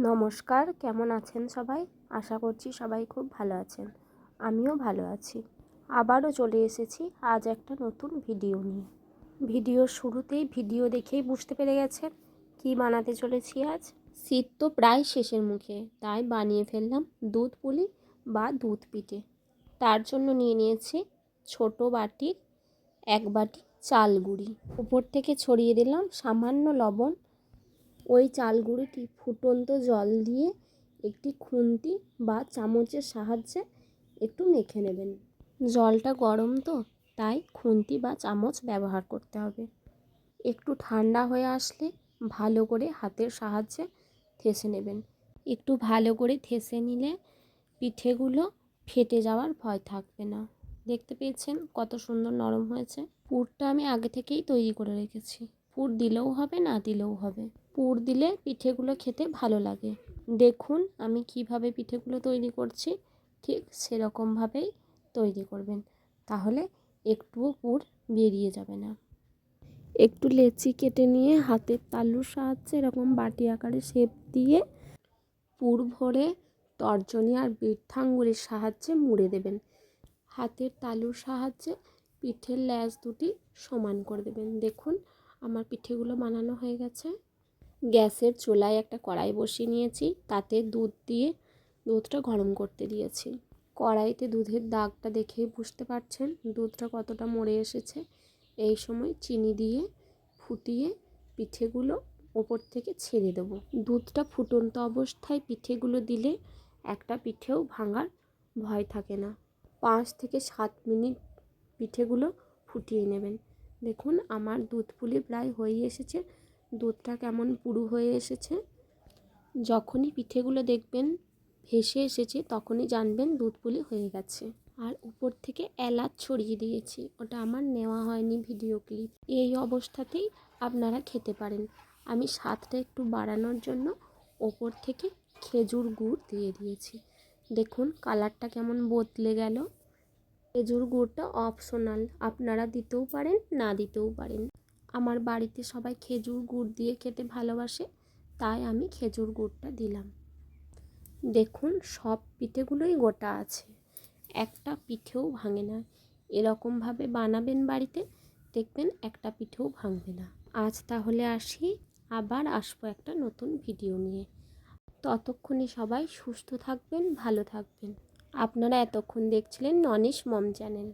নমস্কার, কেমন আছেন সবাই? আশা করছি সবাই খুব ভালো আছেন। আমিও ভালো আছি। আবারও চলে এসেছি আজ একটা নতুন ভিডিও নিয়ে। ভিডিওর শুরুতেই ভিডিও দেখেই বুঝতে পেরে গেছেন কি বানাতে চলেছি আজ। শীত তো প্রায় শেষের মুখে, তাই বানিয়ে ফেললাম দুধ পুলি বা দুধ পিঠে। তার জন্য নিয়ে নিয়েছি ছোট বাটির 1 বাটি চাল গুঁড়ি। উপর থেকে ছড়িয়ে দিলাম সামান্য লবণ। ওই চাল গুঁড়িটি ফুটন্ত জল দিয়ে একটি খুন্তি বা চামচের সাহায্যে একটু মেখে নেবেন। জলটা গরম তো, তাই খুন্তি বা চামচ ব্যবহার করতে হবে। একটু ঠান্ডা হয়ে আসলে ভালো করে হাতের সাহায্যে থেসে নেবেন। একটু ভালো করে থেসে নিলে পিঠেগুলো ফেটে যাওয়ার ভয় থাকবে না। দেখতে পেয়েছেন কত সুন্দর নরম হয়েছে। পুরটা আমি আগে থেকেই তৈরি করে রেখেছি। পুর দিলেও হবে, না দিলেও হবে। পুর দিলে পিঠেগুলো খেতে ভালো লাগে। দেখুন আমি কিভাবে পিঠেগুলো তৈরি করছি, ঠিক সেরকমভাবেই তৈরি করবেন, তাহলে একটুও পুর বেরিয়ে যাবে না। একটু লেচি কেটে নিয়ে হাতের তালুর সাহায্যে এরকম বাটি আকারে শেপ দিয়ে পুর ভরে তর্জনী আর বৃদ্ধাঙ্গুলির সাহায্যে মুড়ে দেবেন। হাতের তালুর সাহায্যে পিঠের ল্যাচ দুটি সমান করে দেবেন। দেখুন আমার পিঠেগুলো বানানো হয়ে গেছে। গ্যাসের চুলায় একটা কড়াই বসিয়ে নিয়েছি, তাতে দুধ দিয়ে দুধটা গরম করতে দিয়েছি। কড়াইতে দুধের দাগটা দেখেই বুঝতে পারছেন দুধটা কতটা মরে এসেছে। এই সময় চিনি দিয়ে ফুটিয়ে পিঠেগুলো ওপর থেকে ছেড়ে দেবো। দুধটা ফুটন্ত অবস্থায় পিঠেগুলো দিলে একটা পিঠেও ভাঙার ভয় থাকে না। 5 থেকে 7 মিনিট পিঠেগুলো ফুটিয়ে নেবেন। দেখুন আমার দুধ পুলি প্রায় হয়ে এসেছে। দুধটা কেমন পুরু হয়ে এসেছে। যখনই পিঠেগুলো দেখবেন ভেসে এসেছে, তখনই জানবেন দুধ পুলি হয়ে গেছে। আর উপর থেকে এলাচ ছড়িয়ে দিয়েছি, ওটা আমার নেওয়া হয়নি ভিডিও ক্লিপ। এই অবস্থাতেই আপনারা খেতে পারেন। আমি স্বাদটা একটু বাড়ানোর জন্য ওপর থেকে খেজুর গুড় দিয়ে দিয়েছি। দেখুন কালারটা কেমন বদলে গেল। খেজুর গুড়টা অপশনাল, আপনারা দিতেও পারেন, না দিতেও পারেন। আমার বাড়িতে সবাই খেজুর গুড় দিয়ে খেতে ভালোবাসে, তাই আমি খেজুর গুড়টা দিলাম। দেখুন সব পিঠেগুলোই গোটা আছে, একটা পিঠেও ভাঙে না। এরকমভাবে বানাবেন বাড়িতে, দেখবেন একটা পিঠেও ভাঙবে না। আজ তাহলে আসি, আবার আসবো একটা নতুন ভিডিও নিয়ে। ততক্ষণে সবাই সুস্থ থাকবেন, ভালো থাকবেন। আপনারা এতক্ষণ দেখছিলেন ননিশ মম চ্যানেল।